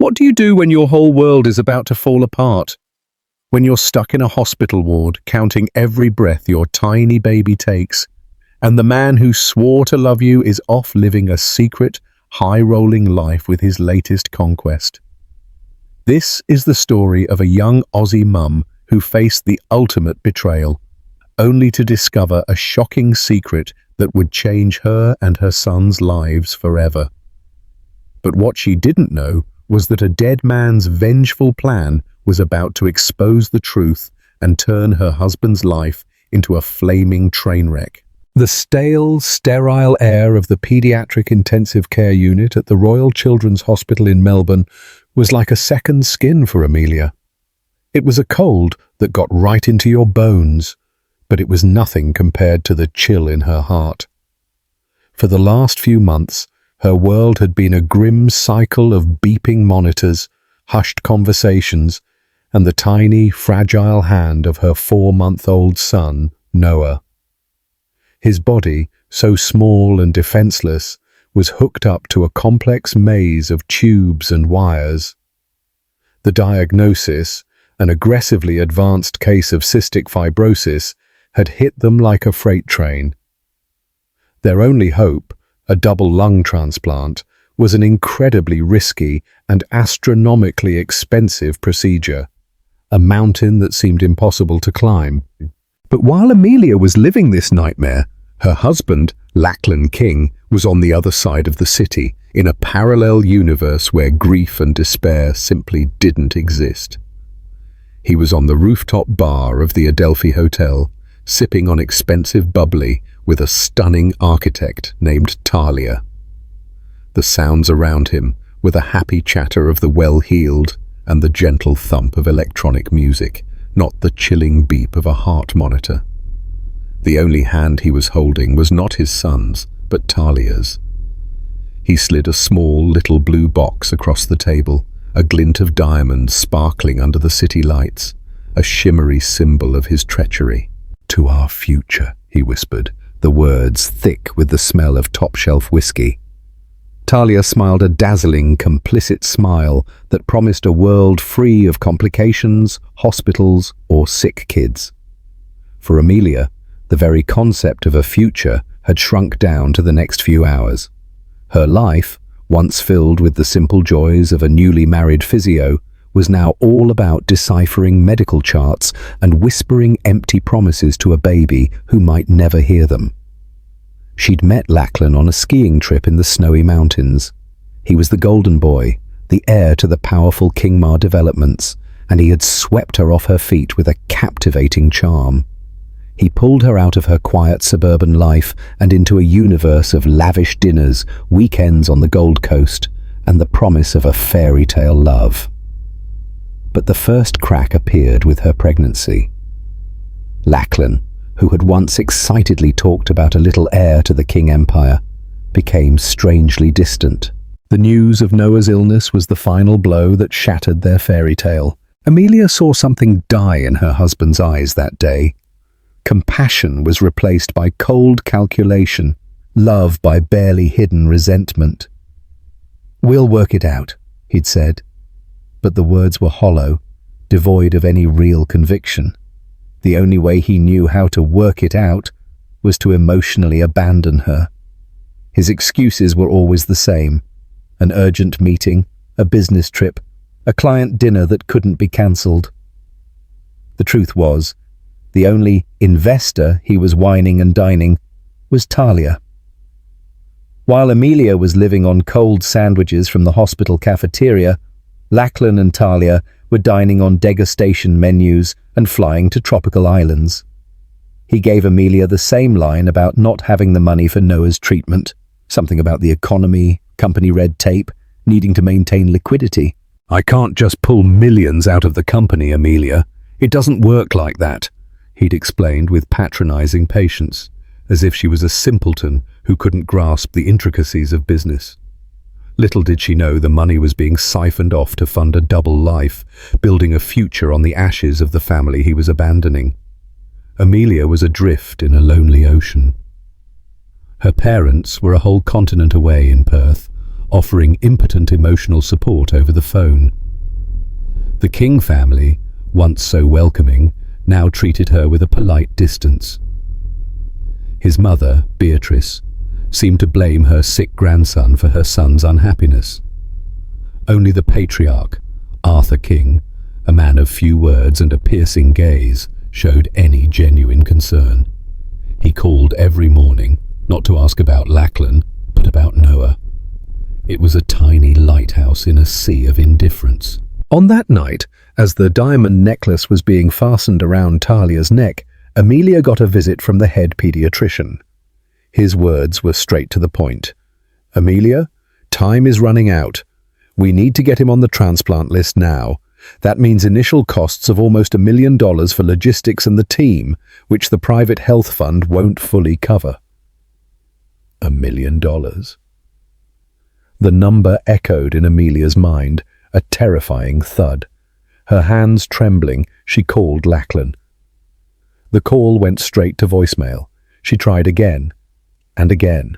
What do you do when your whole world is about to fall apart? When you're stuck in a hospital ward, counting every breath your tiny baby takes, and the man who swore to love you is off living a secret, high-rolling life with his latest conquest. This is the story of a young Aussie mum who faced the ultimate betrayal, only to discover a shocking secret that would change her and her son's lives forever. But what she didn't know was that a dead man's vengeful plan was about to expose the truth and turn her husband's life into a flaming train wreck. The stale, sterile air of the paediatric intensive care unit at the Royal Children's Hospital in Melbourne was like a second skin for Amelia. It was a cold that got right into your bones, but it was nothing compared to the chill in her heart. For the last few months, her world had been a grim cycle of beeping monitors, hushed conversations, and the tiny, fragile hand of her 4-month-old son, Noah. His body, so small and defenseless, was hooked up to a complex maze of tubes and wires. The diagnosis, an aggressively advanced case of cystic fibrosis, had hit them like a freight train. Their only hope, a double lung transplant, was an incredibly risky and astronomically expensive procedure, a mountain that seemed impossible to climb. But while Amelia was living this nightmare, her husband, Lachlan King, was on the other side of the city, in a parallel universe where grief and despair simply didn't exist. He was on the rooftop bar of the Adelphi Hotel, sipping on expensive bubbly with a stunning architect named Talia. The sounds around him were the happy chatter of the well-heeled and the gentle thump of electronic music, not the chilling beep of a heart monitor. The only hand he was holding was not his son's, but Talia's. He slid a small little blue box across the table, a glint of diamonds sparkling under the city lights, a shimmery symbol of his treachery. "To our future," he whispered, the words thick with the smell of top-shelf whiskey. Talia smiled a dazzling, complicit smile that promised a world free of complications, hospitals, or sick kids. For Amelia, the very concept of a future had shrunk down to the next few hours. Her life, once filled with the simple joys of a newly married physio, was now all about deciphering medical charts and whispering empty promises to a baby who might never hear them. She'd met Lachlan on a skiing trip in the snowy mountains. He was the golden boy, the heir to the powerful Kingmar developments, and he had swept her off her feet with a captivating charm. He pulled her out of her quiet suburban life and into a universe of lavish dinners, weekends on the Gold Coast, and the promise of a fairy tale love. But the first crack appeared with her pregnancy. Lachlan, who had once excitedly talked about a little heir to the King Empire, became strangely distant. The news of Noah's illness was the final blow that shattered their fairy tale. Amelia saw something die in her husband's eyes that day. Compassion was replaced by cold calculation, love by barely hidden resentment. "We'll work it out," he'd said. But the words were hollow, devoid of any real conviction. The only way he knew how to work it out was to emotionally abandon her. His excuses were always the same: an urgent meeting, a business trip, a client dinner that couldn't be cancelled. The truth was, the only investor he was wining and dining was Talia. While Amelia was living on cold sandwiches from the hospital cafeteria, Lachlan and Talia were dining on degustation menus and flying to tropical islands. He gave Amelia the same line about not having the money for Noah's treatment, something about the economy, company red tape, needing to maintain liquidity. "I can't just pull millions out of the company, Amelia. It doesn't work like that," he'd explained with patronizing patience, as if she was a simpleton who couldn't grasp the intricacies of business. Little did she know the money was being siphoned off to fund a double life, building a future on the ashes of the family he was abandoning. Amelia was adrift in a lonely ocean. Her parents were a whole continent away in Perth, offering impotent emotional support over the phone. The King family, once so welcoming, now treated her with a polite distance. His mother, Beatrice, seemed to blame her sick grandson for her son's unhappiness. Only the patriarch, Arthur King, a man of few words and a piercing gaze, showed any genuine concern. He called every morning, not to ask about Lachlan, but about Noah. It was a tiny lighthouse in a sea of indifference. On that night, as the diamond necklace was being fastened around Talia's neck, Amelia got a visit from the head pediatrician. His words were straight to the point. "Amelia, time is running out. We need to get him on the transplant list now. That means initial costs of almost $1 million for logistics and the team, which the private health fund won't fully cover." $1 million. The number echoed in Amelia's mind, a terrifying thud. Her hands trembling, she called Lachlan. The call went straight to voicemail. She tried again and again.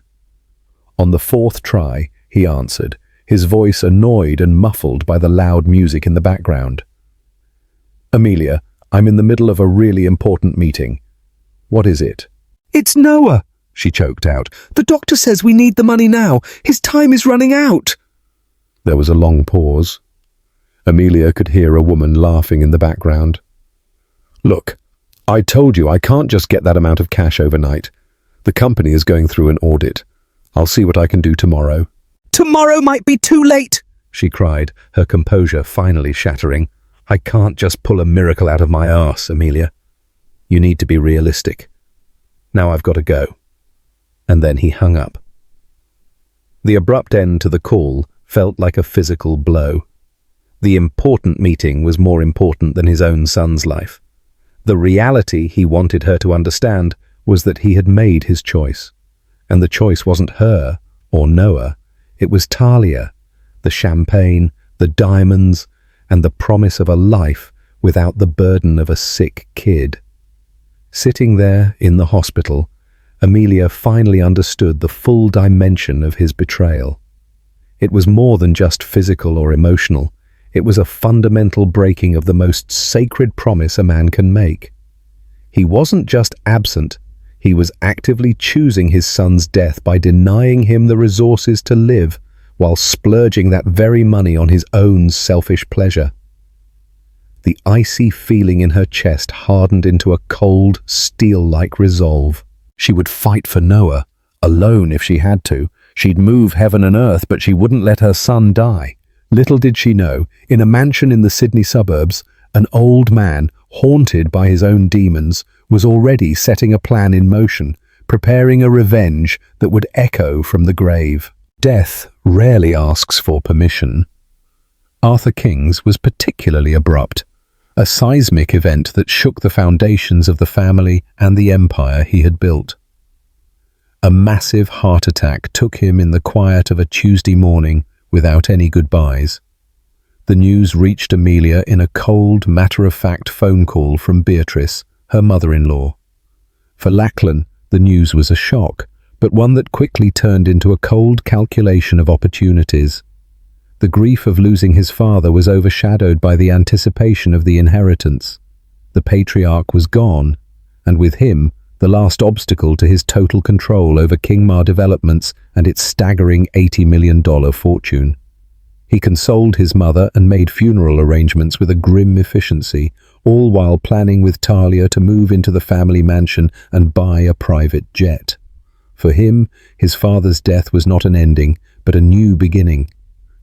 On the fourth try, he answered, his voice annoyed and muffled by the loud music in the background. "Amelia, I'm in the middle of a really important meeting." "What is it?" "It's Noah," she choked out. "The doctor says we need the money now. His time is running out." There was a long pause. Amelia could hear a woman laughing in the background. "Look, I told you I can't just get that amount of cash overnight. The company is going through an audit. I'll see what I can do tomorrow." "Tomorrow might be too late," she cried, her composure finally shattering. "I can't just pull a miracle out of my arse, Amelia. You need to be realistic. Now I've got to go." And then he hung up. The abrupt end to the call felt like a physical blow. The important meeting was more important than his own son's life. The reality he wanted her to understand was that he had made his choice. And the choice wasn't her or Noah. It was Talia, the champagne, the diamonds, and the promise of a life without the burden of a sick kid. Sitting there in the hospital, Amelia finally understood the full dimension of his betrayal. It was more than just physical or emotional. It was a fundamental breaking of the most sacred promise a man can make. He wasn't just absent, he was actively choosing his son's death by denying him the resources to live, while splurging that very money on his own selfish pleasure. The icy feeling in her chest hardened into a cold, steel-like resolve. She would fight for Noah, alone if she had to. She'd move heaven and earth, but she wouldn't let her son die. Little did she know, in a mansion in the Sydney suburbs, an old man, haunted by his own demons, was already setting a plan in motion, preparing a revenge that would echo from the grave. Death rarely asks for permission. Arthur King's was particularly abrupt, a seismic event that shook the foundations of the family and the empire he had built. A massive heart attack took him in the quiet of a Tuesday morning, without any goodbyes. The news reached Amelia in a cold, matter-of-fact phone call from Beatrice, her mother-in-law. For Lachlan, the news was a shock, but one that quickly turned into a cold calculation of opportunities. The grief of losing his father was overshadowed by the anticipation of the inheritance. The patriarch was gone, and with him, the last obstacle to his total control over Kingmar Developments and its staggering $80 million fortune. He consoled his mother and made funeral arrangements with a grim efficiency, all while planning with Talia to move into the family mansion and buy a private jet. For him, his father's death was not an ending, but a new beginning.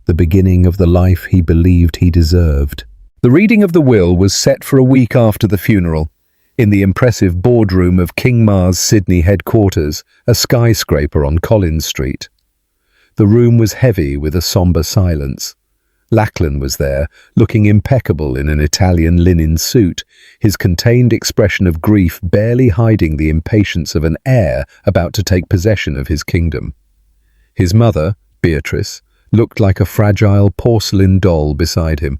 The beginning of the life he believed he deserved. The reading of the will was set for a week after the funeral, in the impressive boardroom of Kingmar's Sydney headquarters, a skyscraper on Collins Street. The room was heavy with a somber silence. Lachlan was there, looking impeccable in an Italian linen suit, his contained expression of grief barely hiding the impatience of an heir about to take possession of his kingdom. His mother, Beatrice, looked like a fragile porcelain doll beside him.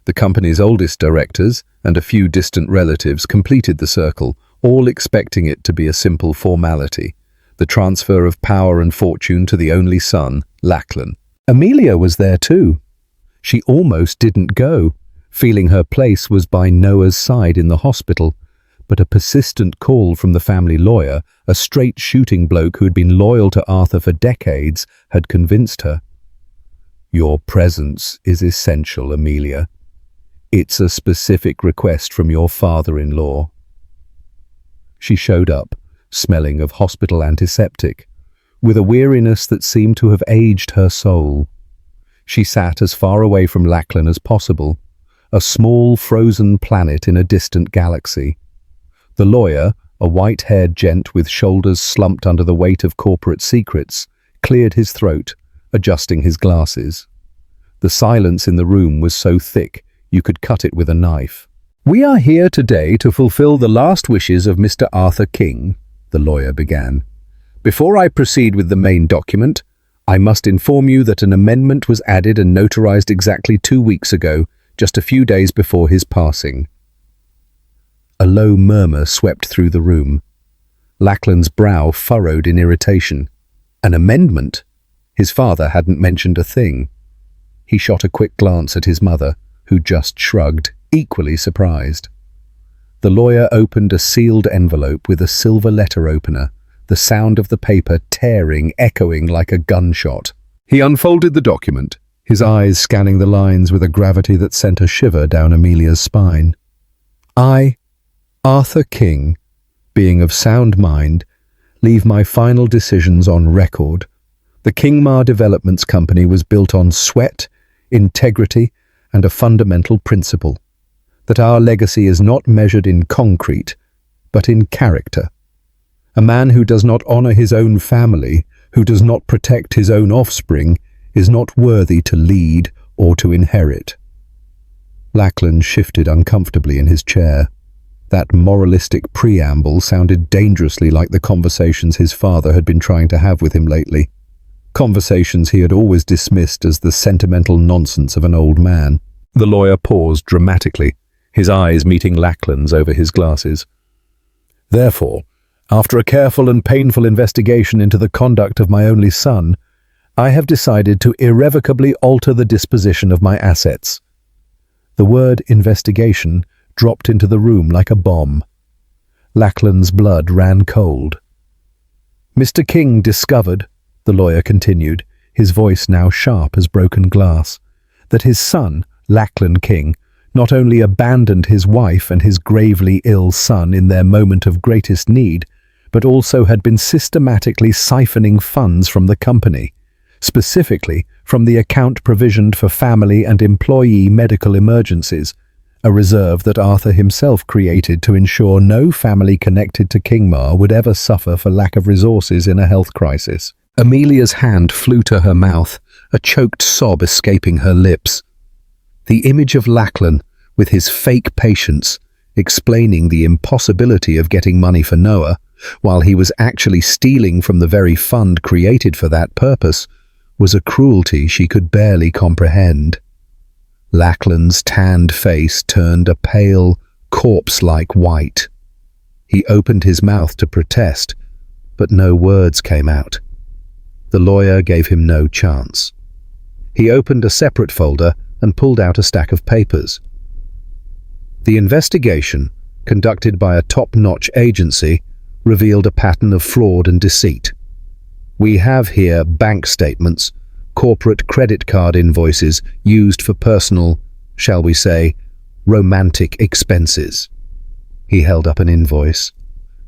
The company's oldest directors and a few distant relatives completed the circle, all expecting it to be a simple formality, the transfer of power and fortune to the only son, Lachlan. Amelia was there too. She almost didn't go, feeling her place was by Noah's side in the hospital, but a persistent call from the family lawyer, a straight-shooting bloke who had been loyal to Arthur for decades, had convinced her. "Your presence is essential, Amelia. It's a specific request from your father-in-law." She showed up, smelling of hospital antiseptic, with a weariness that seemed to have aged her soul. She sat as far away from Lachlan as possible, a small frozen planet in a distant galaxy. The lawyer, a white-haired gent with shoulders slumped under the weight of corporate secrets, cleared his throat, adjusting his glasses. The silence in the room was so thick you could cut it with a knife. "We are here today to fulfill the last wishes of Mr. Arthur King," the lawyer began. "Before I proceed with the main document, I must inform you that an amendment was added and notarized exactly 2 weeks ago, just a few days before his passing." A low murmur swept through the room. Lachlan's brow furrowed in irritation. An amendment? His father hadn't mentioned a thing. He shot a quick glance at his mother, who just shrugged, equally surprised. The lawyer opened a sealed envelope with a silver letter opener, the sound of the paper tearing, echoing like a gunshot. He unfolded the document, his eyes scanning the lines with a gravity that sent a shiver down Amelia's spine. "I, Arthur King, being of sound mind, leave my final decisions on record. The Kingmar Developments Company was built on sweat, integrity, and a fundamental principle, that our legacy is not measured in concrete, but in character. A man who does not honor his own family, who does not protect his own offspring, is not worthy to lead or to inherit." Lachlan shifted uncomfortably in his chair. That moralistic preamble sounded dangerously like the conversations his father had been trying to have with him lately. Conversations he had always dismissed as the sentimental nonsense of an old man. The lawyer paused dramatically, his eyes meeting Lachlan's over his glasses. "Therefore, after a careful and painful investigation into the conduct of my only son, I have decided to irrevocably alter the disposition of my assets." The word investigation dropped into the room like a bomb. Lachlan's blood ran cold. "Mr. King discovered," the lawyer continued, his voice now sharp as broken glass, "that his son, Lachlan King, not only abandoned his wife and his gravely ill son in their moment of greatest need, but also had been systematically siphoning funds from the company, specifically from the account provisioned for family and employee medical emergencies, a reserve that Arthur himself created to ensure no family connected to Kingmar would ever suffer for lack of resources in a health crisis." Amelia's hand flew to her mouth, a choked sob escaping her lips. The image of Lachlan, with his fake patience, explaining the impossibility of getting money for Noah, while he was actually stealing from the very fund created for that purpose, was a cruelty she could barely comprehend. Lachlan's tanned face turned a pale, corpse-like white. He opened his mouth to protest, but no words came out. The lawyer gave him no chance. He opened a separate folder and pulled out a stack of papers. The investigation, conducted by a top-notch agency, revealed a pattern of fraud and deceit. We have here bank statements, corporate credit card invoices used for personal, shall we say, romantic expenses. He held up an invoice.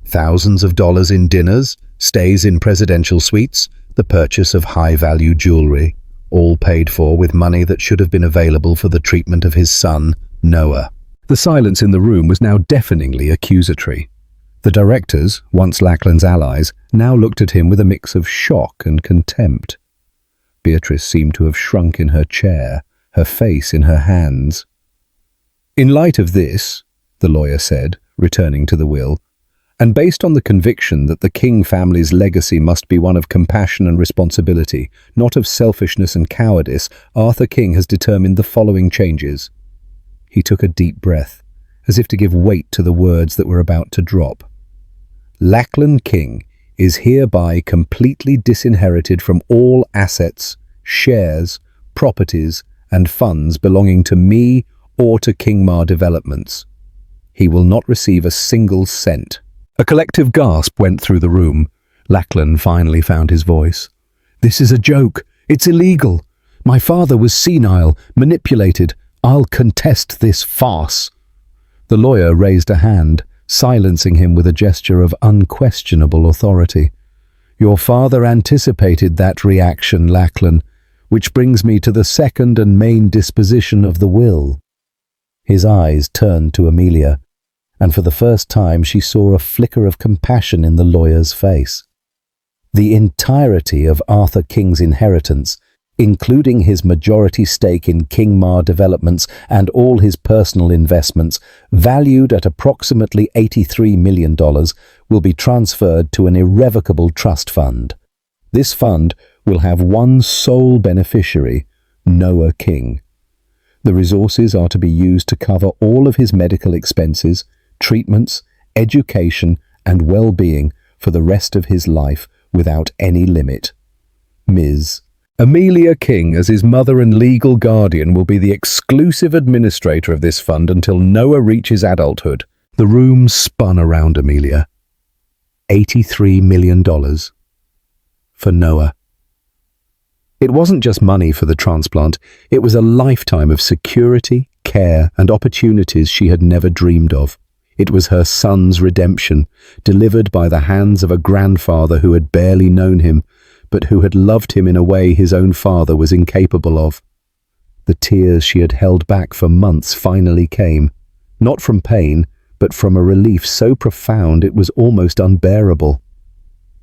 Thousands of dollars in dinners, stays in presidential suites, the purchase of high-value jewelry, all paid for with money that should have been available for the treatment of his son, Noah. The silence in the room was now deafeningly accusatory. The directors, once Lachlan's allies, now looked at him with a mix of shock and contempt. Beatrice seemed to have shrunk in her chair, her face in her hands. "In light of this," the lawyer said, returning to the will, "and based on the conviction that the King family's legacy must be one of compassion and responsibility, not of selfishness and cowardice, Arthur King has determined the following changes." He took a deep breath, as if to give weight to the words that were about to drop. "Lachlan King is hereby completely disinherited from all assets, shares, properties, and funds belonging to me or to Kingmar Developments. He will not receive a single cent. A collective gasp went through the room. Lachlan finally found his voice. "This is a joke. It's illegal. My father was senile, manipulated. I'll contest this farce." The lawyer raised a hand, silencing him with a gesture of unquestionable authority. "Your father anticipated that reaction, Lachlan, which brings me to the second and main disposition of the will." His eyes turned to Amelia, and for the first time she saw a flicker of compassion in the lawyer's face. The entirety of Arthur King's inheritance, including his majority stake in Kingmar Developments and all his personal investments, valued at approximately $83 million, will be transferred to an irrevocable trust fund. This fund will have one sole beneficiary, Noah King. The resources are to be used to cover all of his medical expenses, treatments, education, and well-being for the rest of his life without any limit. Ms. Amelia King, as his mother and legal guardian, will be the exclusive administrator of this fund until Noah reaches adulthood. The room spun around Amelia. $83 million for Noah. It wasn't just money for the transplant, it was a lifetime of security, care, and opportunities she had never dreamed of. It was her son's redemption, delivered by the hands of a grandfather who had barely known him, but who had loved him in a way his own father was incapable of. The tears she had held back for months finally came, not from pain, but from a relief so profound it was almost unbearable.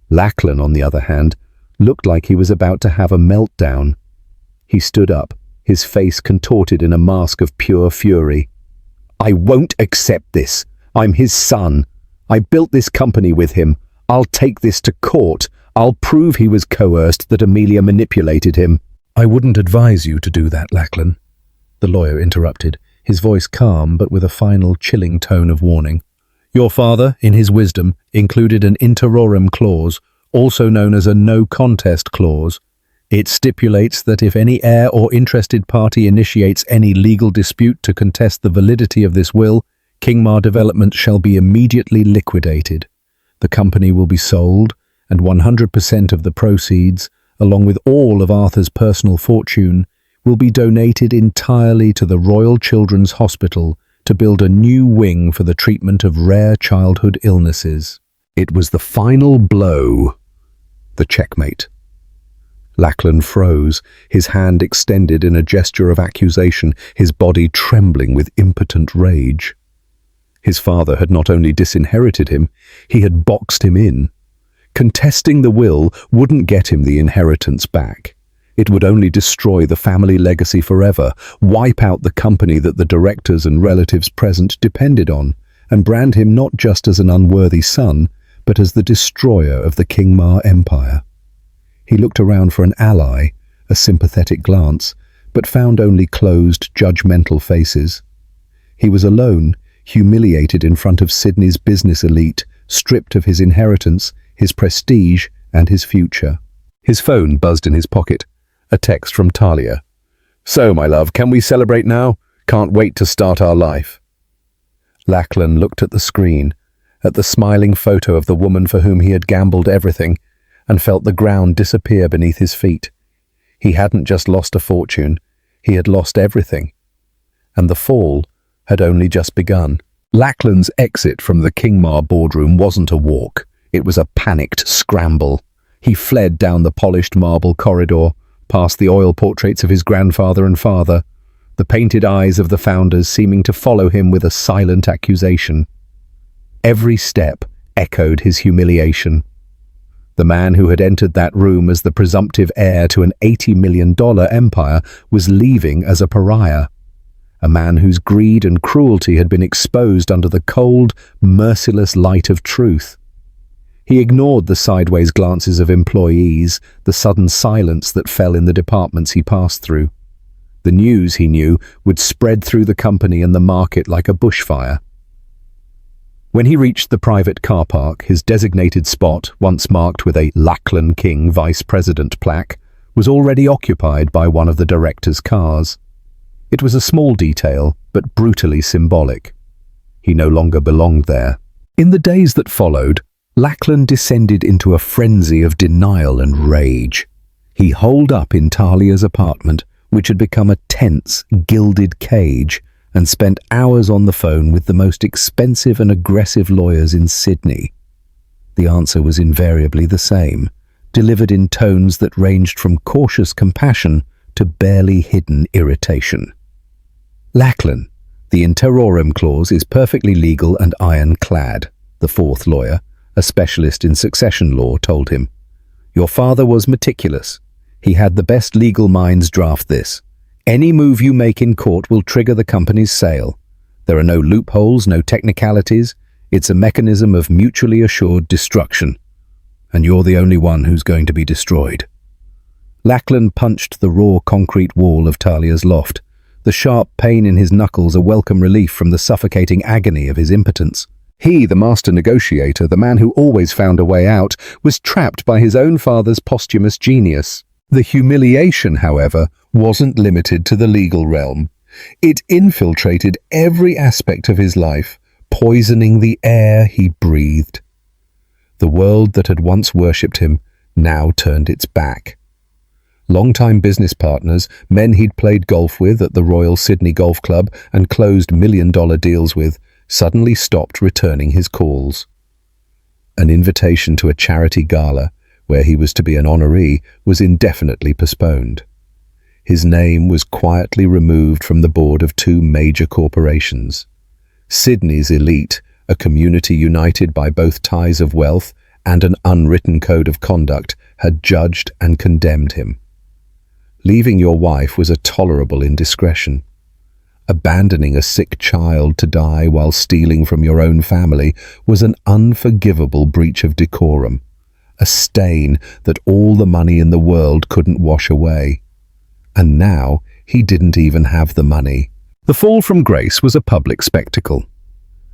Lachlan, on the other hand, looked like he was about to have a meltdown. He stood up, his face contorted in a mask of pure fury. "I won't accept this. I'm his son. I built this company with him. I'll take this to court. I'll prove he was coerced, that Amelia manipulated him." "I wouldn't advise you to do that, Lachlan," the lawyer interrupted, his voice calm but with a final chilling tone of warning. "Your father, in his wisdom, included an interorum clause, also known as a no-contest clause. It stipulates that if any heir or interested party initiates any legal dispute to contest the validity of this will, Kingmar Development shall be immediately liquidated. The company will be sold, and 100% of the proceeds, along with all of Arthur's personal fortune, will be donated entirely to the Royal Children's Hospital to build a new wing for the treatment of rare childhood illnesses. It was the final blow, the checkmate. Lachlan froze, his hand extended in a gesture of accusation, his body trembling with impotent rage. His father had not only disinherited him, he had boxed him in. Contesting the will wouldn't get him the inheritance back. It would only destroy the family legacy forever, wipe out the company that the directors and relatives present depended on, and brand him not just as an unworthy son, but as the destroyer of the Kingmar Empire. He looked around for an ally, a sympathetic glance, but found only closed, judgmental faces. He was alone, humiliated in front of Sydney's business elite, stripped of his inheritance, his prestige, and his future. His phone buzzed in his pocket. A text from Talia. "So, my love, can we celebrate now? Can't wait to start our life." Lachlan looked at the screen, at the smiling photo of the woman for whom he had gambled everything, and felt the ground disappear beneath his feet. He hadn't just lost a fortune, he had lost everything. And the fall had only just begun. Lachlan's exit from the Kingmar boardroom wasn't a walk, it was a panicked scramble. He fled down the polished marble corridor, past the oil portraits of his grandfather and father, the painted eyes of the founders seeming to follow him with a silent accusation. Every step echoed his humiliation. The man who had entered that room as the presumptive heir to an $80 million empire was leaving as a pariah. A man whose greed and cruelty had been exposed under the cold, merciless light of truth. He ignored the sideways glances of employees, the sudden silence that fell in the departments he passed through. The news, he knew, would spread through the company and the market like a bushfire. When he reached the private car park, his designated spot, once marked with a Lachlan King Vice President plaque, was already occupied by one of the director's cars. It was a small detail, but brutally symbolic. He no longer belonged there. In the days that followed, Lachlan descended into a frenzy of denial and rage. He holed up in Talia's apartment, which had become a tense, gilded cage, and spent hours on the phone with the most expensive and aggressive lawyers in Sydney. The answer was invariably the same, delivered in tones that ranged from cautious compassion to barely hidden irritation. Lachlan, the in terrorem clause is perfectly legal and ironclad, the fourth lawyer, a specialist in succession law, told him. Your father was meticulous. He had the best legal minds draft this. Any move you make in court will trigger the company's sale. There are no loopholes, no technicalities. It's a mechanism of mutually assured destruction. And you're the only one who's going to be destroyed. Lachlan punched the raw concrete wall of Talia's loft, the sharp pain in his knuckles a welcome relief from the suffocating agony of his impotence. He, the master negotiator, the man who always found a way out, was trapped by his own father's posthumous genius. The humiliation, however, wasn't limited to the legal realm. It infiltrated every aspect of his life, poisoning the air he breathed. The world that had once worshipped him now turned its back. Longtime business partners, men he'd played golf with at the Royal Sydney Golf Club and closed million-dollar deals with, suddenly stopped returning his calls. An invitation to a charity gala, where he was to be an honoree, was indefinitely postponed. His name was quietly removed from the board of two major corporations. Sydney's elite, a community united by both ties of wealth and an unwritten code of conduct, had judged and condemned him. Leaving your wife was a tolerable indiscretion. Abandoning a sick child to die while stealing from your own family was an unforgivable breach of decorum, a stain that all the money in the world couldn't wash away. And now he didn't even have the money. The fall from grace was a public spectacle.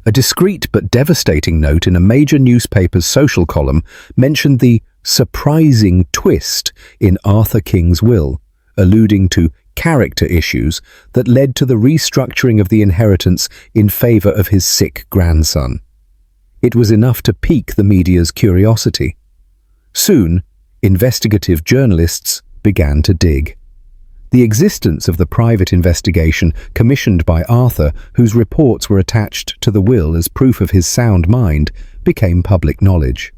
A discreet but devastating note in a major newspaper's social column mentioned the surprising twist in Arthur King's will, alluding to character issues that led to the restructuring of the inheritance in favor of his sick grandson. It was enough to pique the media's curiosity. Soon, investigative journalists began to dig. The existence of the private investigation commissioned by Arthur, whose reports were attached to the will as proof of his sound mind, became public knowledge.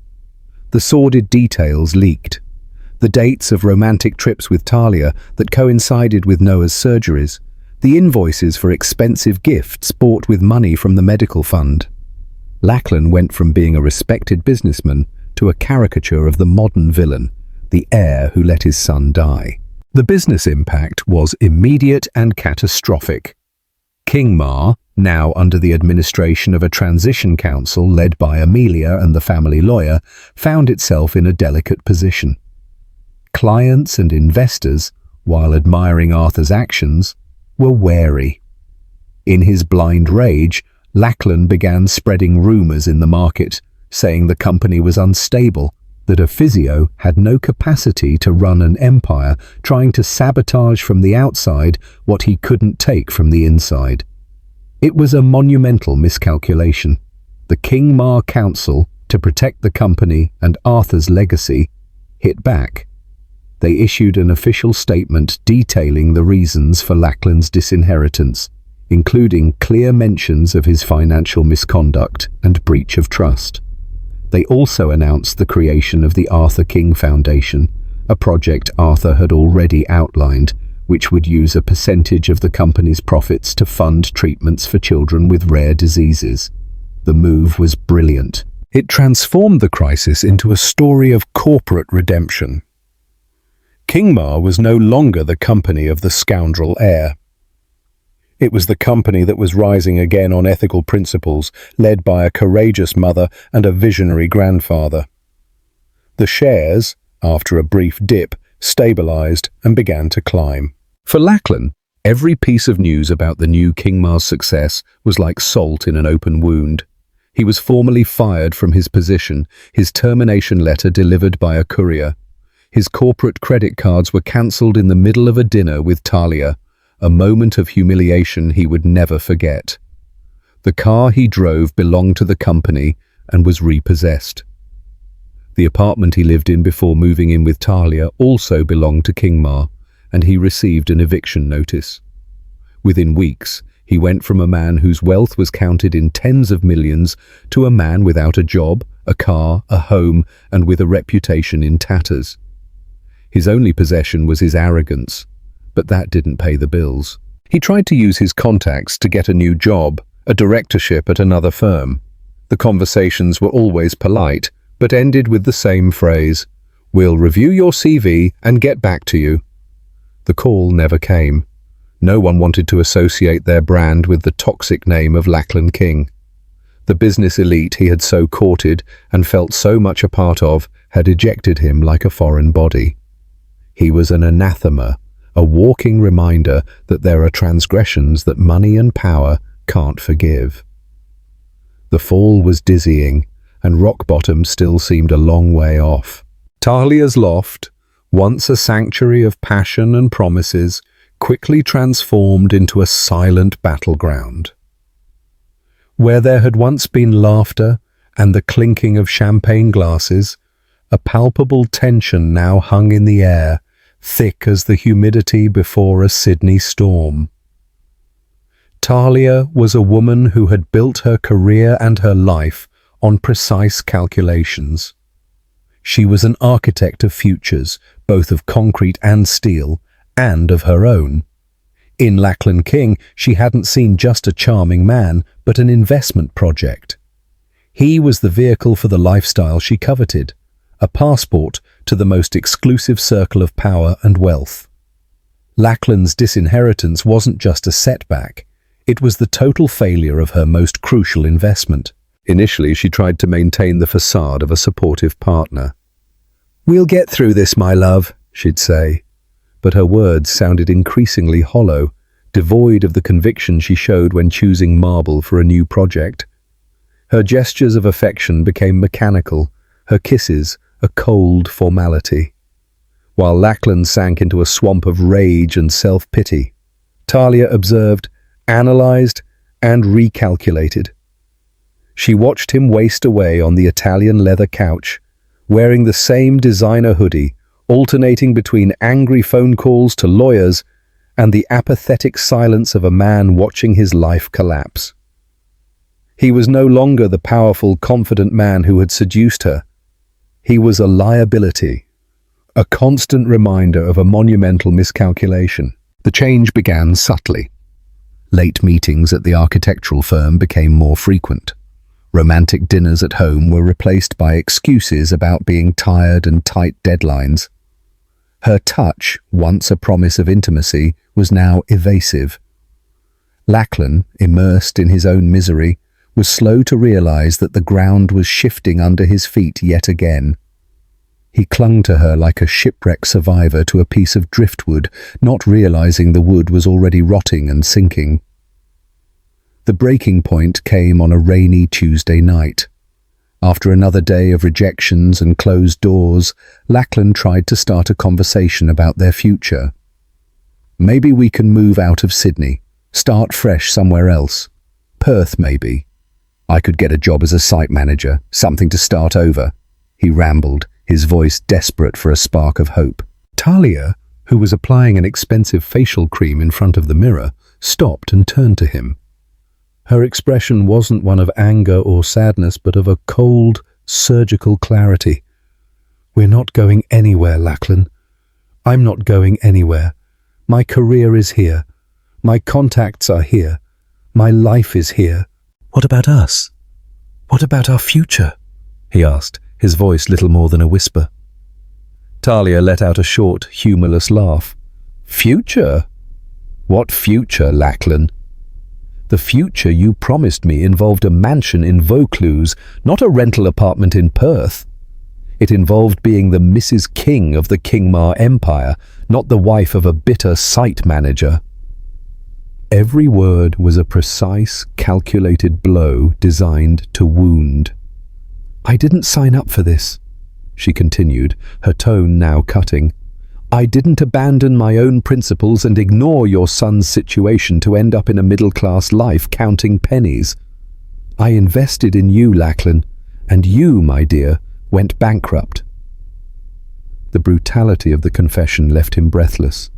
The sordid details leaked. The dates of romantic trips with Talia that coincided with Noah's surgeries, the invoices for expensive gifts bought with money from the medical fund. Lachlan went from being a respected businessman to a caricature of the modern villain, the heir who let his son die. The business impact was immediate and catastrophic. Kingmar, now under the administration of a transition council led by Amelia and the family lawyer, found itself in a delicate position. Clients and investors, while admiring Arthur's actions, were wary. In his blind rage, Lachlan began spreading rumors in the market, saying the company was unstable, that a physio had no capacity to run an empire, trying to sabotage from the outside what he couldn't take from the inside. It was a monumental miscalculation. The Kingmar Council, to protect the company and Arthur's legacy, hit back. They issued an official statement detailing the reasons for Lachlan's disinheritance, including clear mentions of his financial misconduct and breach of trust. They also announced the creation of the Arthur King Foundation, a project Arthur had already outlined, which would use a percentage of the company's profits to fund treatments for children with rare diseases. The move was brilliant. It transformed the crisis into a story of corporate redemption. Kingmar was no longer the company of the scoundrel heir. It was the company that was rising again on ethical principles, led by a courageous mother and a visionary grandfather. The shares, after a brief dip, stabilized and began to climb. For Lachlan, every piece of news about the new Kingmar's success was like salt in an open wound. He was formally fired from his position, his termination letter delivered by a courier. His corporate credit cards were cancelled in the middle of a dinner with Talia, a moment of humiliation he would never forget. The car he drove belonged to the company and was repossessed. The apartment he lived in before moving in with Talia also belonged to Kingmar, and he received an eviction notice. Within weeks, he went from a man whose wealth was counted in tens of millions to a man without a job, a car, a home, and with a reputation in tatters. His only possession was his arrogance, but that didn't pay the bills. He tried to use his contacts to get a new job, a directorship at another firm. The conversations were always polite, but ended with the same phrase, "We'll review your CV and get back to you." The call never came. No one wanted to associate their brand with the toxic name of Lachlan King. The business elite he had so courted and felt so much a part of had ejected him like a foreign body. He was an anathema, a walking reminder that there are transgressions that money and power can't forgive. The fall was dizzying, and rock bottom still seemed a long way off. Talia's loft, once a sanctuary of passion and promises, quickly transformed into a silent battleground. Where there had once been laughter and the clinking of champagne glasses, a palpable tension now hung in the air, thick as the humidity before a Sydney storm. Talia was a woman who had built her career and her life on precise calculations. She was an architect of futures, both of concrete and steel, and of her own. In Lachlan King, she hadn't seen just a charming man, but an investment project. He was the vehicle for the lifestyle she coveted, a passport to the most exclusive circle of power and wealth. Lachlan's disinheritance wasn't just a setback, it was the total failure of her most crucial investment. Initially, she tried to maintain the facade of a supportive partner. "We'll get through this, my love," she'd say. But her words sounded increasingly hollow, devoid of the conviction she showed when choosing marble for a new project. Her gestures of affection became mechanical, her kisses a cold formality. While Lachlan sank into a swamp of rage and self-pity, Talia observed, analyzed, and recalculated. She watched him waste away on the Italian leather couch, wearing the same designer hoodie, alternating between angry phone calls to lawyers and the apathetic silence of a man watching his life collapse. He was no longer the powerful, confident man who had seduced her. He was a liability, a constant reminder of a monumental miscalculation. The change began subtly. Late meetings at the architectural firm became more frequent. Romantic dinners at home were replaced by excuses about being tired and tight deadlines. Her touch, once a promise of intimacy, was now evasive. Lachlan, immersed in his own misery, was slow to realize that the ground was shifting under his feet yet again. He clung to her like a shipwreck survivor to a piece of driftwood, not realizing the wood was already rotting and sinking. The breaking point came on a rainy Tuesday night. After another day of rejections and closed doors, Lachlan tried to start a conversation about their future. "Maybe we can move out of Sydney, start fresh somewhere else. Perth, maybe. I could get a job as a site manager, something to start over," he rambled, his voice desperate for a spark of hope. Talia, who was applying an expensive facial cream in front of the mirror, stopped and turned to him. Her expression wasn't one of anger or sadness, but of a cold, surgical clarity. "We're not going anywhere, Lachlan. I'm not going anywhere. My career is here. My contacts are here. My life is here." "What about us? What about our future?" he asked, his voice little more than a whisper. Talia let out a short, humorless laugh. "Future? What future, Lachlan? The future you promised me involved a mansion in Vaucluse, not a rental apartment in Perth. It involved being the Mrs. King of the Kingmar Empire, not the wife of a bitter site manager." Every word was a precise, calculated blow designed to wound. "I didn't sign up for this. she continued, her tone now cutting. "I didn't abandon my own principles and ignore your son's situation to end up in a middle-class life counting pennies. I invested in you, Lachlan, and you, my dear, went bankrupt." The brutality of the confession left him breathless.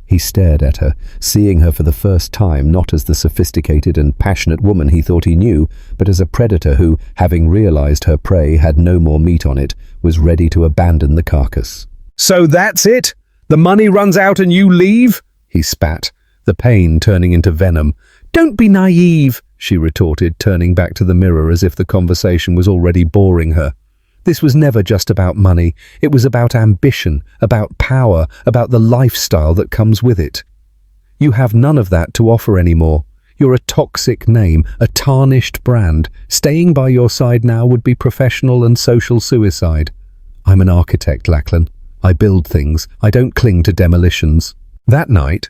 He stared at her, seeing her for the first time not as the sophisticated and passionate woman he thought he knew, but as a predator who, having realized her prey had no more meat on it, was ready to abandon the carcass. "So that's it? The money runs out and you leave?" he spat, the pain turning into venom. "Don't be naive," she retorted, turning back to the mirror as if the conversation was already boring her. This was never just about money. It was about ambition, about power, about the lifestyle that comes with it. You have none of that to offer anymore. You're a toxic name, a tarnished brand. Staying by your side now would be professional and social suicide. I'm an architect, Lachlan. I build things. I don't cling to demolitions. That night,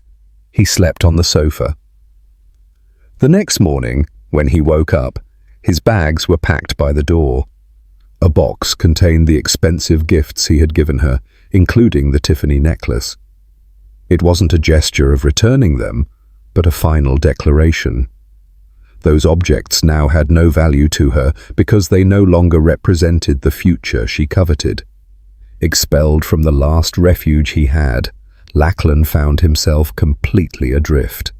he slept on the sofa. The next morning, when he woke up, his bags were packed by the door. A box contained the expensive gifts he had given her, including the Tiffany necklace. It wasn't a gesture of returning them, but a final declaration. Those objects now had no value to her because they no longer represented the future she coveted. Expelled from the last refuge he had, Lachlan found himself completely adrift.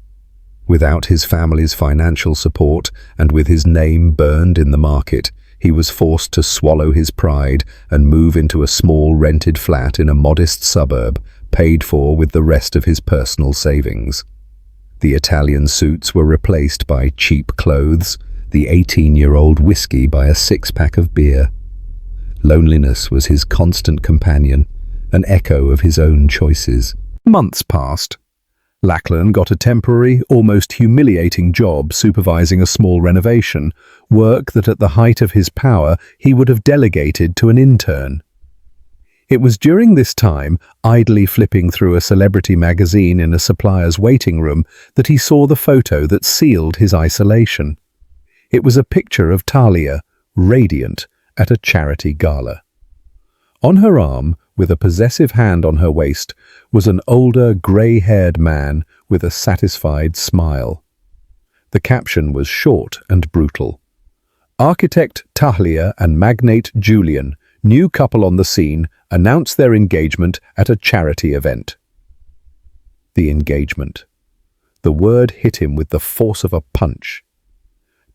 Without his family's financial support and with his name burned in the market, he was forced to swallow his pride and move into a small rented flat in a modest suburb, paid for with the rest of his personal savings. The Italian suits were replaced by cheap clothes, the 18-year-old whiskey by a six-pack of beer. Loneliness was his constant companion, an echo of his own choices. Months passed. Lachlan got a temporary, almost humiliating job supervising a small renovation, work that at the height of his power he would have delegated to an intern. It was during this time, idly flipping through a celebrity magazine in a supplier's waiting room, that he saw the photo that sealed his isolation. It was a picture of Talia, radiant, at a charity gala. On her arm, with a possessive hand on her waist, was an older, grey-haired man with a satisfied smile. The caption was short and brutal. Architect Talia and magnate Julian, new couple on the scene, announced their engagement at a charity event. The engagement. The word hit him with the force of a punch.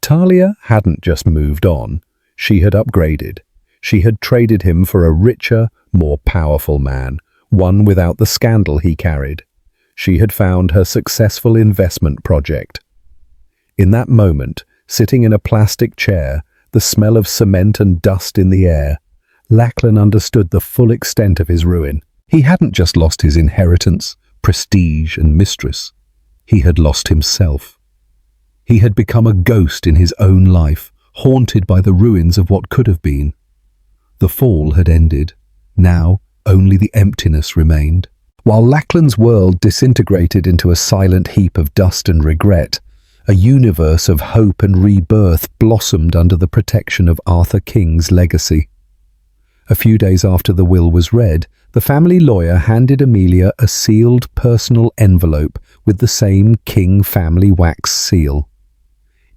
Talia hadn't just moved on, she had upgraded. She had traded him for a richer, more powerful man, one without the scandal he carried. She had found her successful investment project. In that moment, sitting in a plastic chair, the smell of cement and dust in the air, Lachlan understood the full extent of his ruin. He hadn't just lost his inheritance, prestige and mistress. He had lost himself. He had become a ghost in his own life, haunted by the ruins of what could have been. The fall had ended. Now, only the emptiness remained. While Lachlan's world disintegrated into a silent heap of dust and regret, a universe of hope and rebirth blossomed under the protection of Arthur King's legacy. A few days after the will was read, the family lawyer handed Amelia a sealed personal envelope with the same King family wax seal.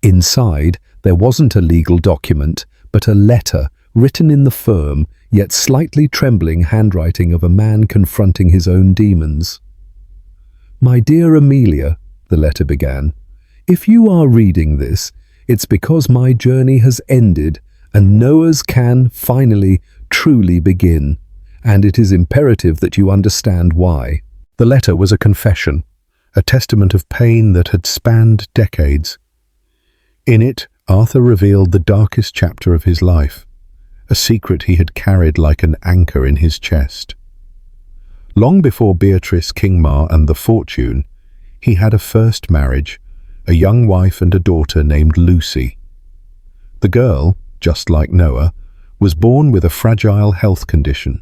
Inside, there wasn't a legal document, but a letter written in the firm, yet slightly trembling handwriting of a man confronting his own demons. "My dear Amelia," the letter began, "if you are reading this, it's because my journey has ended and Noah's can finally, truly begin, and it is imperative that you understand why." The letter was a confession, a testament of pain that had spanned decades. In it, Arthur revealed the darkest chapter of his life, a secret he had carried like an anchor in his chest. Long before Beatrice Kingmar and the fortune, he had a first marriage, a young wife and a daughter named Lucy. The girl, just like Noah, was born with a fragile health condition,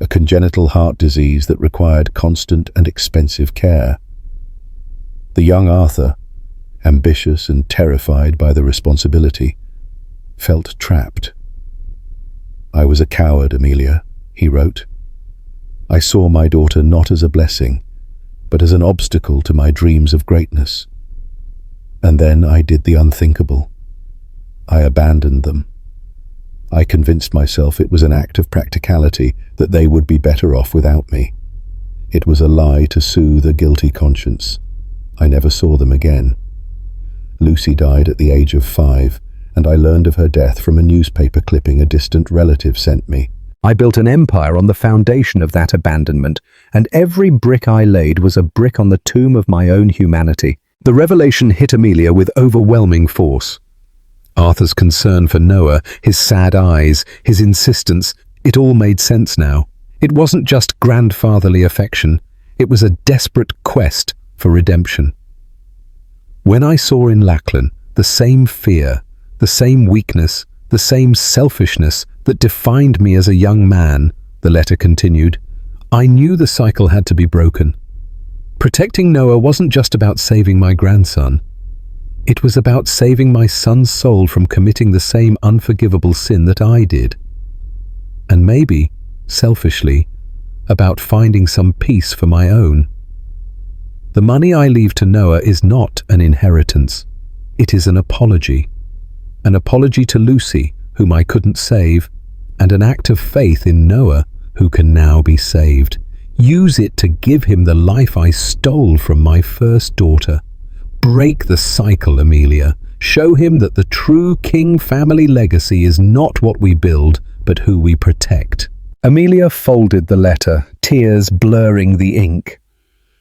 a congenital heart disease that required constant and expensive care. The young Arthur, ambitious and terrified by the responsibility, felt trapped. "I was a coward, Amelia," he wrote. "I saw my daughter not as a blessing, but as an obstacle to my dreams of greatness. And then I did the unthinkable. I abandoned them. I convinced myself it was an act of practicality, that they would be better off without me. It was a lie to soothe a guilty conscience. I never saw them again. Lucy died at the age of 5, and I learned of her death from a newspaper clipping a distant relative sent me. I built an empire on the foundation of that abandonment, and every brick I laid was a brick on the tomb of my own humanity." The revelation hit Amelia with overwhelming force. Arthur's concern for Noah, his sad eyes, his insistence, it all made sense now. It wasn't just grandfatherly affection, it was a desperate quest for redemption. When I saw in Lachlan the same fear, the same weakness, the same selfishness that defined me as a young man, the letter continued, I knew the cycle had to be broken. Protecting Noah wasn't just about saving my grandson. It was about saving my son's soul from committing the same unforgivable sin that I did. And maybe, selfishly, about finding some peace for my own. The money I leave to Noah is not an inheritance. It is an apology. An apology to Lucy, whom I couldn't save, and an act of faith in Noah, who can now be saved. Use it to give him the life I stole from my first daughter. Break the cycle, Amelia. Show him that the true King family legacy is not what we build, but who we protect. Amelia folded the letter, tears blurring the ink.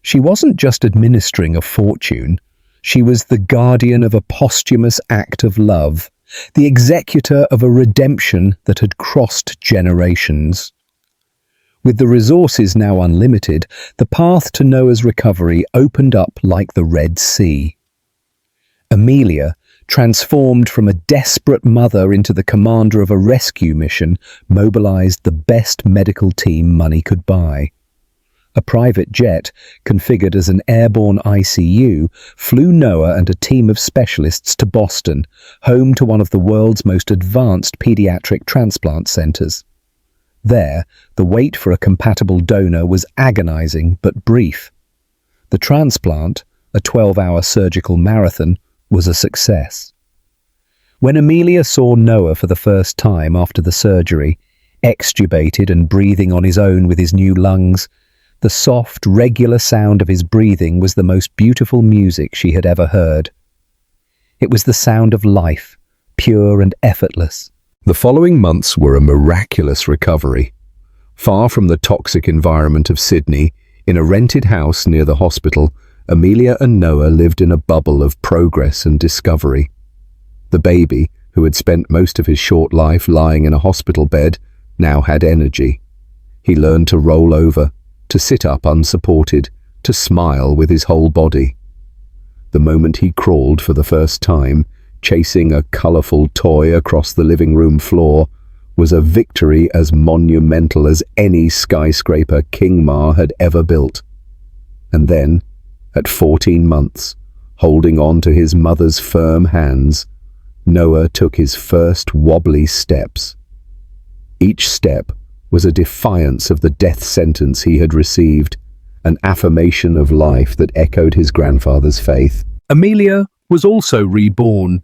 She wasn't just administering a fortune. She was the guardian of a posthumous act of love, the executor of a redemption that had crossed generations. With the resources now unlimited, the path to Noah's recovery opened up like the Red Sea. Amelia, transformed from a desperate mother into the commander of a rescue mission, mobilized the best medical team money could buy. A private jet, configured as an airborne ICU, flew Noah and a team of specialists to Boston, home to one of the world's most advanced pediatric transplant centers. There, the wait for a compatible donor was agonizing but brief. The transplant, a 12-hour surgical marathon, was a success. When Amelia saw Noah for the first time after the surgery, extubated and breathing on his own with his new lungs, the soft, regular sound of his breathing was the most beautiful music she had ever heard. It was the sound of life, pure and effortless. The following months were a miraculous recovery. Far from the toxic environment of Sydney, in a rented house near the hospital, Amelia and Noah lived in a bubble of progress and discovery. The baby, who had spent most of his short life lying in a hospital bed, now had energy. He learned to roll over, to sit up unsupported, to smile with his whole body. The moment he crawled for the first time, chasing a colourful toy across the living room floor, was a victory as monumental as any skyscraper King Ma had ever built. And then, at 14 months, holding on to his mother's firm hands, Noah took his first wobbly steps. Each step was a defiance of the death sentence he had received, an affirmation of life that echoed his grandfather's faith. Amelia was also reborn.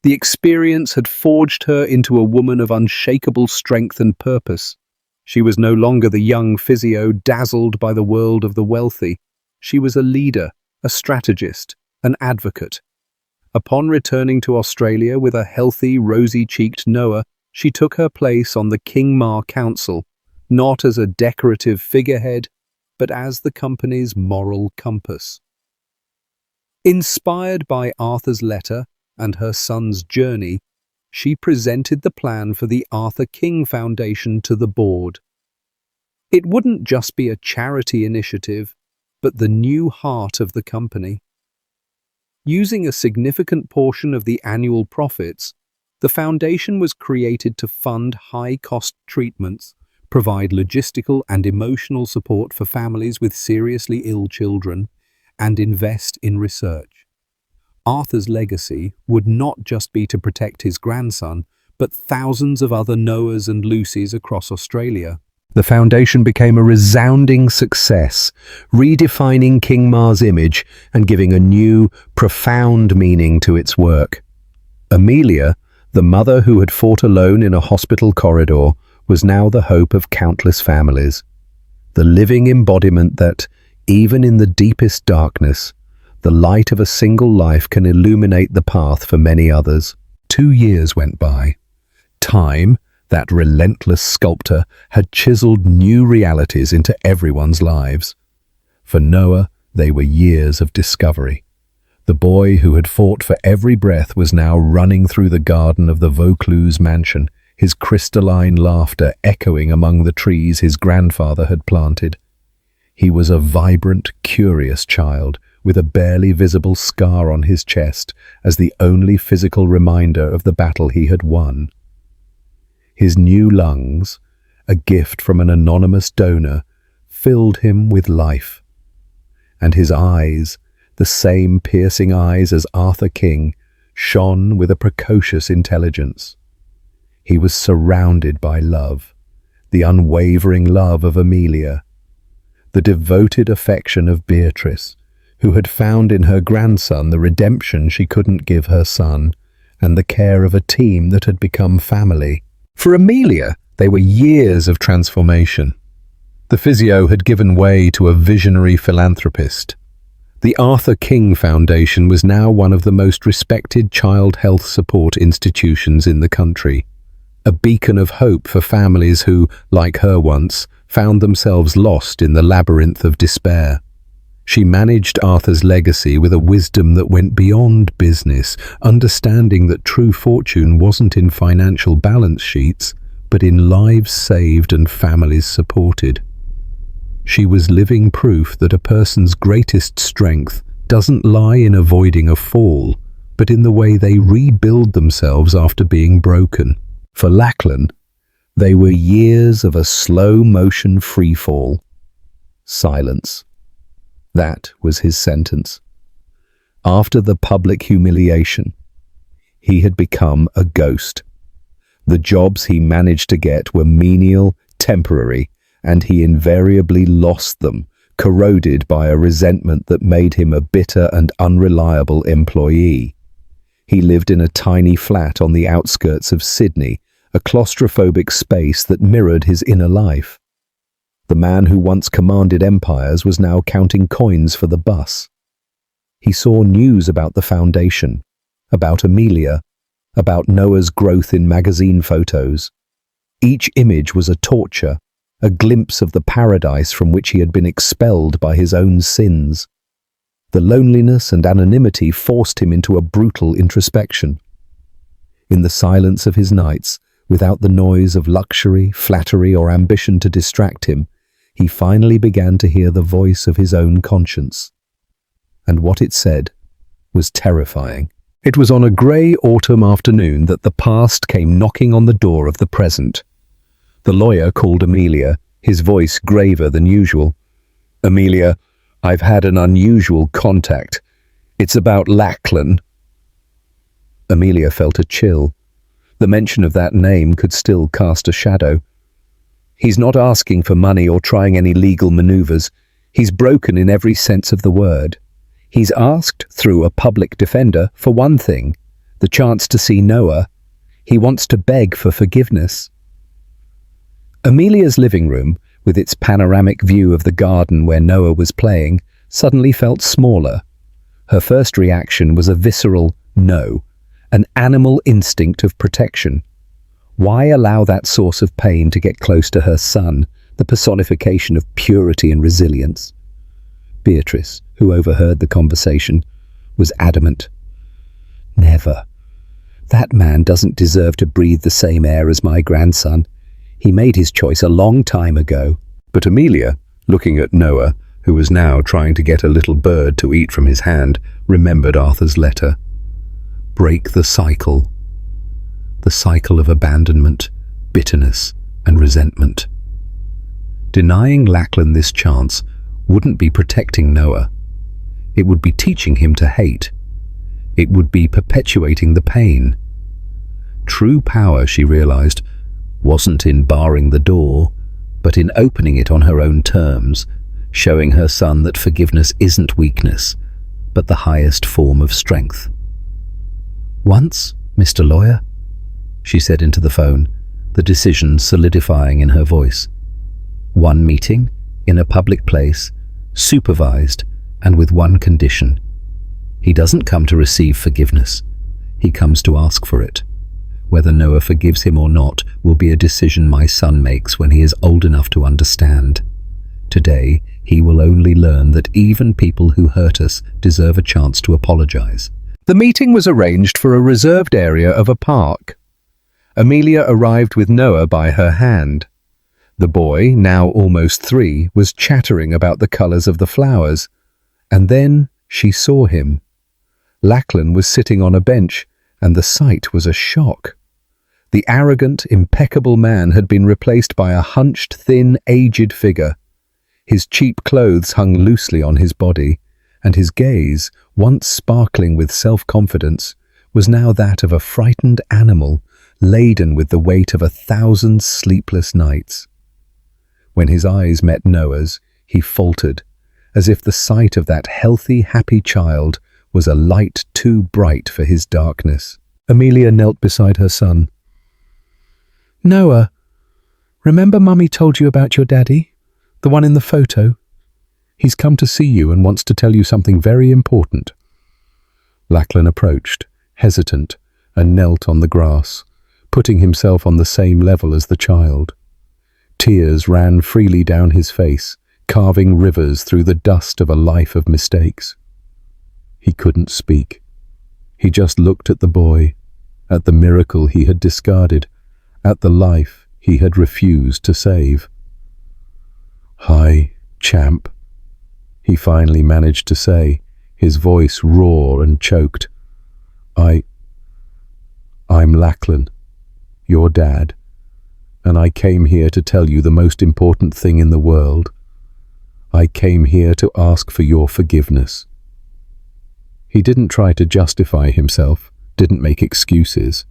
The experience had forged her into a woman of unshakable strength and purpose. She was no longer the young physio dazzled by the world of the wealthy. She was a leader, a strategist, an advocate. Upon returning to Australia with a healthy, rosy-cheeked Noah, she took her place on the King Ma Council, not as a decorative figurehead, but as the company's moral compass. Inspired by Arthur's letter and her son's journey, she presented the plan for the Arthur King Foundation to the board. It wouldn't just be a charity initiative, but the new heart of the company. Using a significant portion of the annual profits, the foundation was created to fund high-cost treatments, provide logistical and emotional support for families with seriously ill children, and invest in research. Arthur's legacy would not just be to protect his grandson, but thousands of other Noahs and Lucys across Australia. The foundation became a resounding success, redefining King Mar's image and giving a new, profound meaning to its work. Amelia, the mother who had fought alone in a hospital corridor, was now the hope of countless families. The living embodiment that, even in the deepest darkness, the light of a single life can illuminate the path for many others. 2 years went by. Time, that relentless sculptor, had chiseled new realities into everyone's lives. For Noah, they were years of discovery. The boy who had fought for every breath was now running through the garden of the Vaucluse mansion, his crystalline laughter echoing among the trees his grandfather had planted. He was a vibrant, curious child, with a barely visible scar on his chest as the only physical reminder of the battle he had won. His new lungs, a gift from an anonymous donor, filled him with life. And his eyes, the same piercing eyes as Arthur King, shone with a precocious intelligence. He was surrounded by love, the unwavering love of Amelia, the devoted affection of Beatrice, who had found in her grandson the redemption she couldn't give her son, and the care of a team that had become family. For Amelia, they were years of transformation. The physio had given way to a visionary philanthropist. The Arthur King Foundation was now one of the most respected child health support institutions in the country, a beacon of hope for families who, like her once, found themselves lost in the labyrinth of despair. She managed Arthur's legacy with a wisdom that went beyond business, understanding that true fortune wasn't in financial balance sheets, but in lives saved and families supported. She was living proof that a person's greatest strength doesn't lie in avoiding a fall, but in the way they rebuild themselves after being broken. For Lachlan, they were years of a slow-motion freefall. Silence. That was his sentence. After the public humiliation, he had become a ghost. The jobs he managed to get were menial, temporary, and he invariably lost them, corroded by a resentment that made him a bitter and unreliable employee. He lived in a tiny flat on the outskirts of Sydney, a claustrophobic space that mirrored his inner life. The man who once commanded empires was now counting coins for the bus. He saw news about the foundation, about Amelia, about Noah's growth in magazine photos. Each image was a torture, a glimpse of the paradise from which he had been expelled by his own sins. The loneliness and anonymity forced him into a brutal introspection. In the silence of his nights, without the noise of luxury, flattery, or ambition to distract him, he finally began to hear the voice of his own conscience. And what it said was terrifying. It was on a grey autumn afternoon that the past came knocking on the door of the present. The lawyer called Amelia, his voice graver than usual. "Amelia, I've had an unusual contact. It's about Lachlan." Amelia felt a chill. The mention of that name could still cast a shadow. He's not asking for money or trying any legal maneuvers. He's broken in every sense of the word. He's asked through a public defender for one thing, the chance to see Noah. He wants to beg for forgiveness. Amelia's living room, with its panoramic view of the garden where Noah was playing, suddenly felt smaller. Her first reaction was a visceral no, an animal instinct of protection. Why allow that source of pain to get close to her son, the personification of purity and resilience? Beatrice, who overheard the conversation, was adamant. "Never. That man doesn't deserve to breathe the same air as my grandson. He made his choice a long time ago." But Amelia, looking at Noah, who was now trying to get a little bird to eat from his hand, remembered Arthur's letter. Break the cycle of abandonment, bitterness, and resentment. Denying Lachlan this chance wouldn't be protecting Noah. It would be teaching him to hate. It would be perpetuating the pain. True power, she realized, wasn't in barring the door, but in opening it on her own terms, showing her son that forgiveness isn't weakness, but the highest form of strength. "Once, Mr. Lawyer," she said into the phone, the decision solidifying in her voice. "One meeting, in a public place, supervised, and with one condition. He doesn't come to receive forgiveness. He comes to ask for it. Whether Noah forgives him or not will be a decision my son makes when he is old enough to understand. Today, he will only learn that even people who hurt us deserve a chance to apologize." The meeting was arranged for a reserved area of a park. Amelia arrived with Noah by her hand. The boy, now almost 3, was chattering about the colors of the flowers, and then she saw him. Lachlan was sitting on a bench, and the sight was a shock. The arrogant, impeccable man had been replaced by a hunched, thin, aged figure. His cheap clothes hung loosely on his body, and his gaze, once sparkling with self-confidence, was now that of a frightened animal laden with the weight of 1,000 sleepless nights. When his eyes met Noah's, he faltered, as if the sight of that healthy, happy child was a light too bright for his darkness. Amelia knelt beside her son. "Noah, remember Mummy told you about your daddy? The one in the photo? He's come to see you and wants to tell you something very important." Lachlan approached, hesitant, and knelt on the grass, putting himself on the same level as the child. Tears ran freely down his face, carving rivers through the dust of a life of mistakes. He couldn't speak. He just looked at the boy, at the miracle he had discarded, at the life he had refused to save. "Hi, champ," he finally managed to say, his voice raw and choked. I'm Lachlan, your dad, and I came here to tell you the most important thing in the world. I came here to ask for your forgiveness." He didn't try to justify himself, didn't make excuses.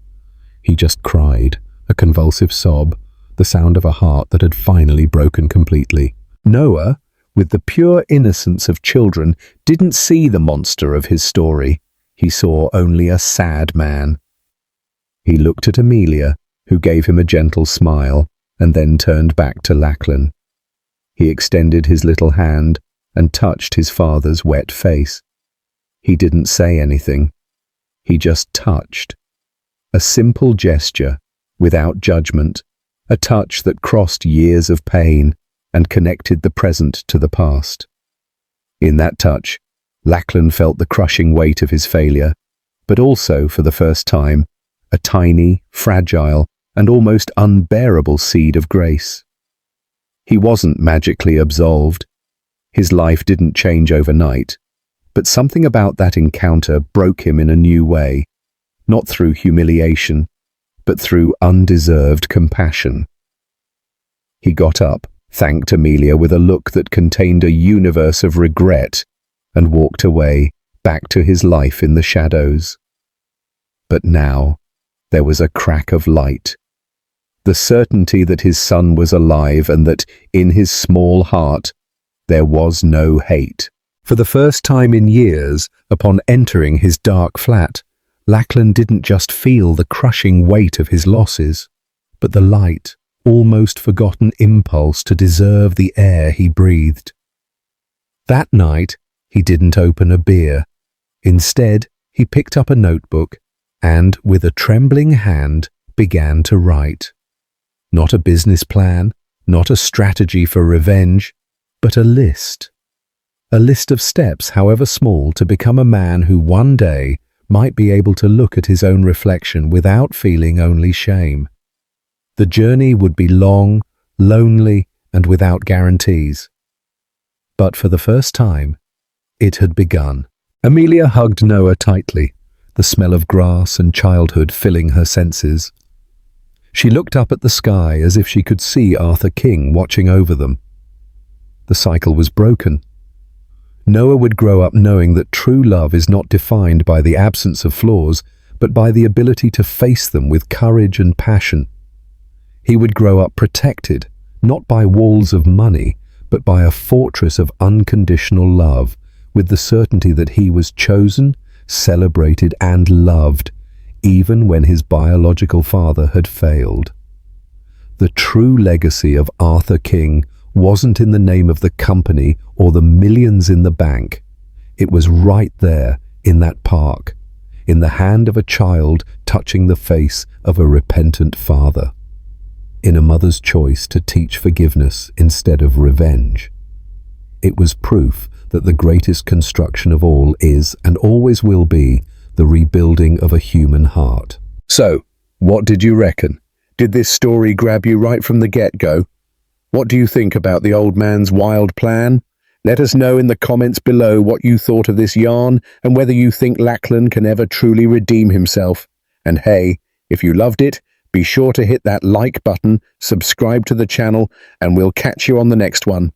He just cried, a convulsive sob, the sound of a heart that had finally broken completely. Noah, with the pure innocence of children, didn't see the monster of his story. He saw only a sad man. He looked at Amelia, who gave him a gentle smile, and then turned back to Lachlan. He extended his little hand and touched his father's wet face. He didn't say anything. He just touched. A simple gesture, without judgment, a touch that crossed years of pain and connected the present to the past. In that touch, Lachlan felt the crushing weight of his failure, but also, for the first time, a tiny, fragile, and almost unbearable seed of grace. He wasn't magically absolved. His life didn't change overnight, but something about that encounter broke him in a new way, not through humiliation, but through undeserved compassion. He got up, thanked Amelia with a look that contained a universe of regret, and walked away, back to his life in the shadows. But now, there was a crack of light. The certainty that his son was alive and that, in his small heart, there was no hate. For the first time in years, upon entering his dark flat, Lachlan didn't just feel the crushing weight of his losses, but the light, almost forgotten impulse to deserve the air he breathed. That night, he didn't open a beer. Instead, he picked up a notebook and, with a trembling hand, began to write. Not a business plan, not a strategy for revenge, but a list. A list of steps, however small, to become a man who one day might be able to look at his own reflection without feeling only shame. The journey would be long, lonely, and without guarantees. But for the first time, it had begun. Amelia hugged Noah tightly, the smell of grass and childhood filling her senses. She looked up at the sky as if she could see Arthur King watching over them. The cycle was broken. Noah would grow up knowing that true love is not defined by the absence of flaws, but by the ability to face them with courage and passion. He would grow up protected, not by walls of money, but by a fortress of unconditional love, with the certainty that he was chosen, celebrated, and loved, even when his biological father had failed. The true legacy of Arthur King wasn't in the name of the company or the millions in the bank. It was right there, in that park, in the hand of a child touching the face of a repentant father, in a mother's choice to teach forgiveness instead of revenge. It was proof that the greatest construction of all is, and always will be, the rebuilding of a human heart. So, what did you reckon? Did this story grab you right from the get-go? What do you think about the old man's wild plan? Let us know in the comments below what you thought of this yarn and whether you think Lachlan can ever truly redeem himself. And hey, if you loved it, be sure to hit that like button, subscribe to the channel, and we'll catch you on the next one.